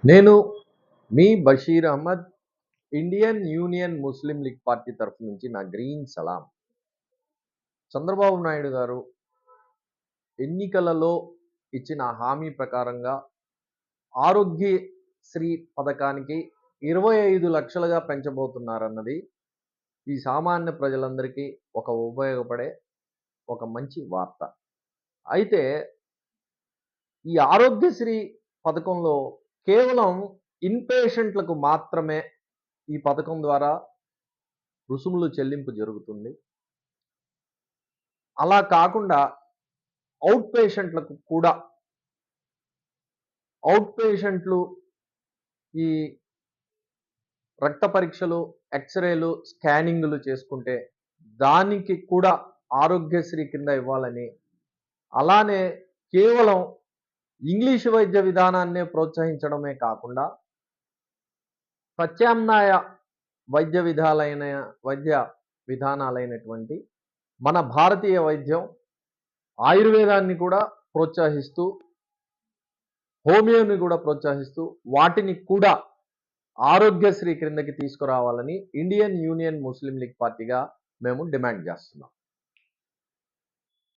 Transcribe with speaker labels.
Speaker 1: నేను మీ Basheer Ahmed Indian union ముస్లిం league party తరఫు నుంచి నా గ్రీన్ సలాం. చంద్రబాబు నాయుడు గారు ఎన్నికలలో ఇచ్చిన హామీ ప్రకారంగా ఆరోగ్యశ్రీ పథకానికి 25 లక్షలుగా పెంచబోతున్నారన్నది ఈ సామాన్య ప్రజలందరికీ ఒక ఉపయోగపడే ఒక మంచి వార్త. అయితే ఈ ఆరోగ్యశ్రీ పథకంలో కేవలం ఇన్‌పేషెంట్‌లకు మాత్రమే ఈ పథకం ద్వారా రుసుములు చెల్లింపు జరుగుతుంది. అలా కాకుండా ఔట్ పేషెంట్‌లకు కూడా పేషెంట్లు ఈ రక్త పరీక్షలు, ఎక్స్‌రేలు, స్కానింగ్‌లు చేసుకుంటే దానికి కూడా ఆరోగ్యశ్రీ కింద ఇవ్వాలని, అలానే కేవలం ఇంగ్లీష్ వైద్య విధానాన్నే ప్రోత్సహించడమే కాకుండా ప్రత్యామ్నాయ వైద్య విధానాలైనటువంటి మన భారతీయ వైద్యం, ఆయుర్వేదాన్ని కూడా ప్రోత్సహిస్తూ, హోమియోని కూడా ప్రోత్సహిస్తూ వాటిని కూడా ఆరోగ్యశ్రీ క్రిందకి తీసుకురావాలని ఇండియన్ యూనియన్ ముస్లిం లీగ్ పార్టీగా మేము డిమాండ్ చేస్తున్నాం.